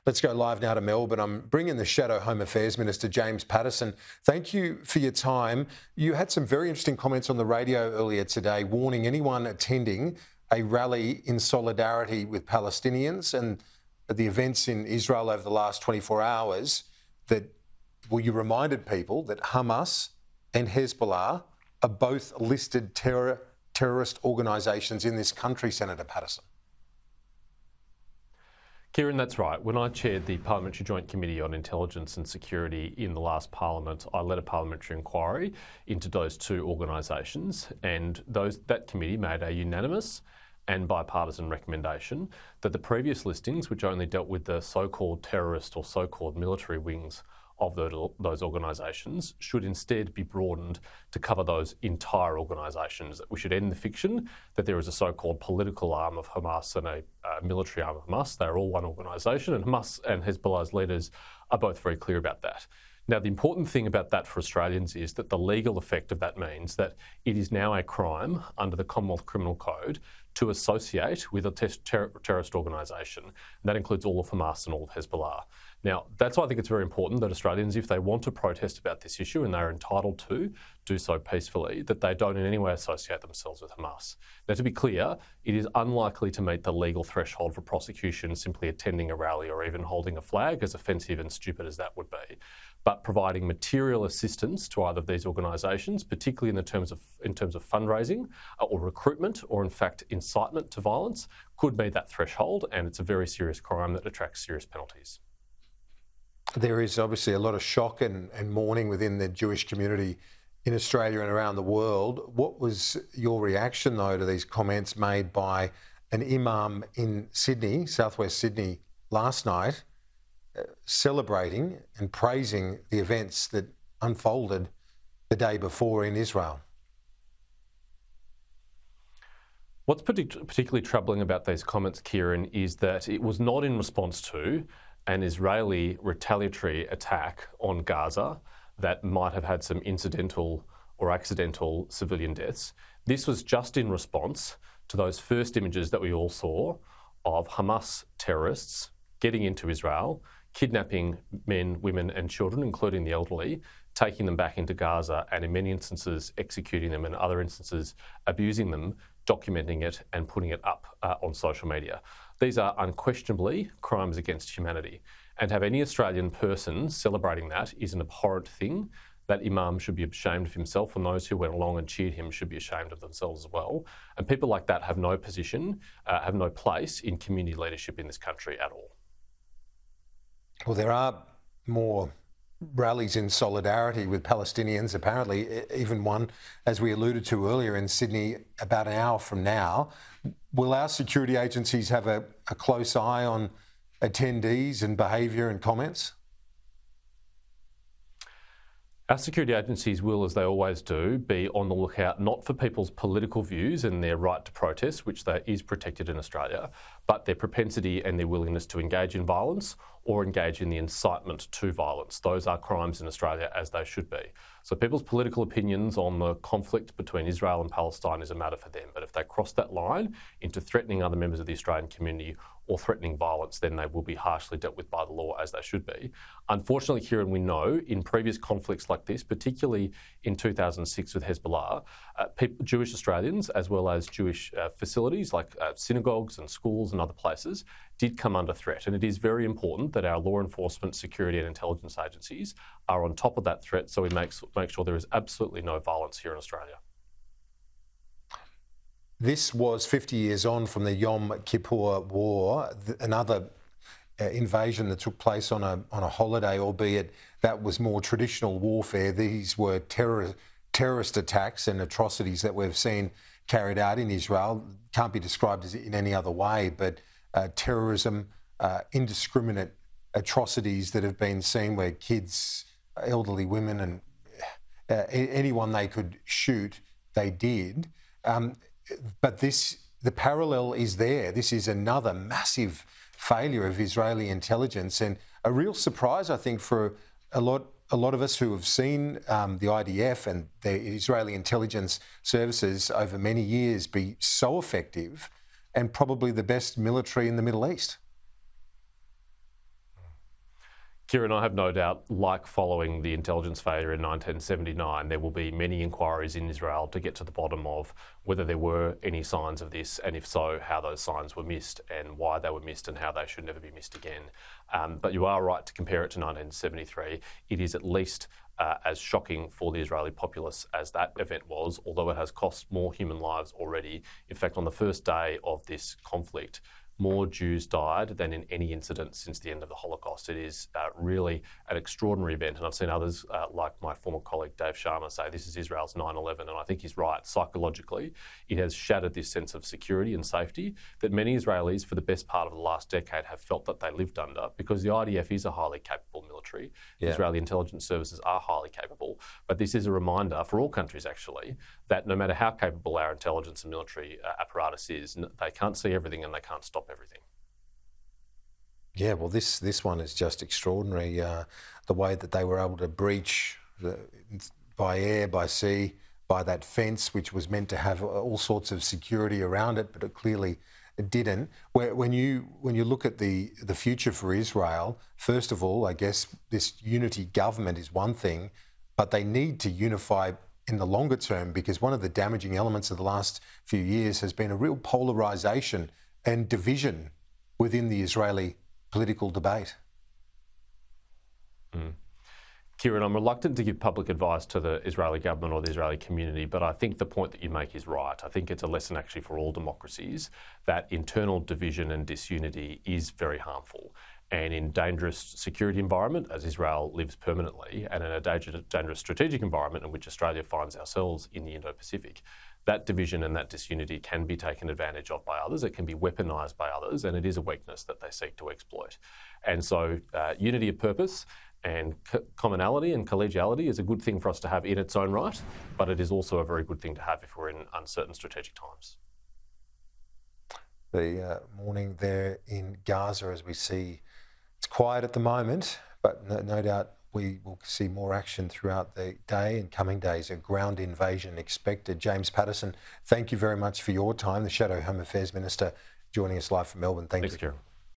Let's go live now to Melbourne. I'm bringing the Shadow Home Affairs Minister, James Paterson. Thank you for your time. You had some very interesting comments on the radio earlier today, warning anyone attending a rally in solidarity with Palestinians and the events in Israel over the last 24 hours that, well, you reminded people that Hamas and Hezbollah are both listed terrorist organisations in this country, Senator Paterson. Kieran, that's right. When I chaired the Parliamentary Joint Committee on Intelligence and Security in the last Parliament, I led a parliamentary inquiry into those two organisations, and that committee made a unanimous and bipartisan recommendation that the previous listings, which only dealt with the so-called terrorist or so-called military wings of those organisations, should instead be broadened to cover those entire organisations. That we should end the fiction that there is a so-called political arm of Hamas and a military arm of Hamas. They're all one organisation, and Hamas and Hezbollah's leaders are both very clear about that. Now, the important thing about that for Australians is that the legal effect of that means that it is now a crime under the Commonwealth Criminal Code to associate with a terrorist organisation. And that includes all of Hamas and all of Hezbollah. Now, that's why I think it's very important that Australians, if they want to protest about this issue, and they're entitled to do so peacefully, that they don't in any way associate themselves with Hamas. Now, to be clear, it is unlikely to meet the legal threshold for prosecution simply attending a rally or even holding a flag, as offensive and stupid as that would be. But providing material assistance to either of these organisations, particularly in terms of fundraising or recruitment, or in fact incitement to violence, could meet that threshold, and it's a very serious crime that attracts serious penalties. There is obviously a lot of shock and mourning within the Jewish community in Australia and around the world. What was your reaction, though, to these comments made by an Imam in Sydney, southwest Sydney, last night, celebrating and praising the events that unfolded the day before in Israel? What's particularly troubling about these comments, Kieran, is that it was not in response to an Israeli retaliatory attack on Gaza that might have had some incidental or accidental civilian deaths. This was just in response to those first images that we all saw of Hamas terrorists getting into Israel, kidnapping men, women and children, including the elderly, taking them back into Gaza, and in many instances executing them, and in other instances abusing them, documenting it and putting it up on social media. These are unquestionably crimes against humanity, and have any Australian person celebrating that is an abhorrent thing. That Imam should be ashamed of himself, and those who went along and cheered him should be ashamed of themselves as well. And people like that have no position, have no place in community leadership in this country at all. Well, there are more rallies in solidarity with Palestinians, apparently, even one, as we alluded to earlier, in Sydney about an hour from now. Will our security agencies have a close eye on attendees and behaviour and comments? Our security agencies will, as they always do, be on the lookout not for people's political views and their right to protest, which is protected in Australia, but their propensity and their willingness to engage in violence or engage in the incitement to violence. Those are crimes in Australia, as they should be. So people's political opinions on the conflict between Israel and Palestine is a matter for them. But if they cross that line into threatening other members of the Australian community or threatening violence, then they will be harshly dealt with by the law, as they should be. Unfortunately, Kieran, we know in previous conflicts like this, particularly in 2006 with Hezbollah, Jewish Australians, as well as Jewish facilities like synagogues and schools and other places, did come under threat. And it is very important that our law enforcement, security and intelligence agencies are on top of that threat, so we make sure there is absolutely no violence here in Australia. This was 50 years on from the Yom Kippur War, another invasion that took place on a holiday, albeit that was more traditional warfare. These were terrorist attacks and atrocities that we've seen carried out in Israel. Can't be described as in any other way, but terrorism, indiscriminate atrocities that have been seen where kids, elderly women and anyone they could shoot, they did. But the parallel is there. This is another massive failure of Israeli intelligence, and a real surprise, I think, for a lot of us who have seen the IDF and the Israeli intelligence services over many years be so effective and probably the best military in the Middle East. Kieran, I have no doubt, like following the intelligence failure in 1979, there will be many inquiries in Israel to get to the bottom of whether there were any signs of this, and if so, how those signs were missed and why they were missed and how they should never be missed again. But you are right to compare it to 1973. It is at least as shocking for the Israeli populace as that event was, although it has cost more human lives already. In fact, on the first day of this conflict, more Jews died than in any incident since the end of the Holocaust. It is really an extraordinary event, and I've seen others like my former colleague Dave Sharma say this is Israel's 9/11, and I think he's right. Psychologically, it has shattered this sense of security and safety that many Israelis for the best part of the last decade have felt that they lived under, because the IDF is a highly capable military. Yeah. Israeli intelligence services are highly capable, but this is a reminder for all countries actually that no matter how capable our intelligence and military apparatus is, they can't see everything and they can't stop everything. Yeah, well, this one is just extraordinary. The way that they were able to breach by air, by sea, by that fence, which was meant to have all sorts of security around it, but it clearly didn't. When you look at the future for Israel, first of all, I guess this unity government is one thing, but they need to unify in the longer term, because one of the damaging elements of the last few years has been a real polarisation and division within the Israeli political debate. Kieran, I'm reluctant to give public advice to the Israeli government or the Israeli community, but I think the point that you make is right. I think it's a lesson actually for all democracies that internal division and disunity is very harmful. And in dangerous security environment, as Israel lives permanently, and in a dangerous strategic environment in which Australia finds ourselves in the Indo-Pacific, that division and that disunity can be taken advantage of by others. It can be weaponised by others, and it is a weakness that they seek to exploit. And so unity of purpose and commonality and collegiality is a good thing for us to have in its own right, but it is also a very good thing to have if we're in uncertain strategic times. The morning there in Gaza, as we see, it's quiet at the moment, but no doubt we will see more action throughout the day and coming days. A ground invasion expected. James Paterson, thank you very much for your time. The Shadow Home Affairs Minister joining us live from Melbourne. Thank you. Thanks, Kieran.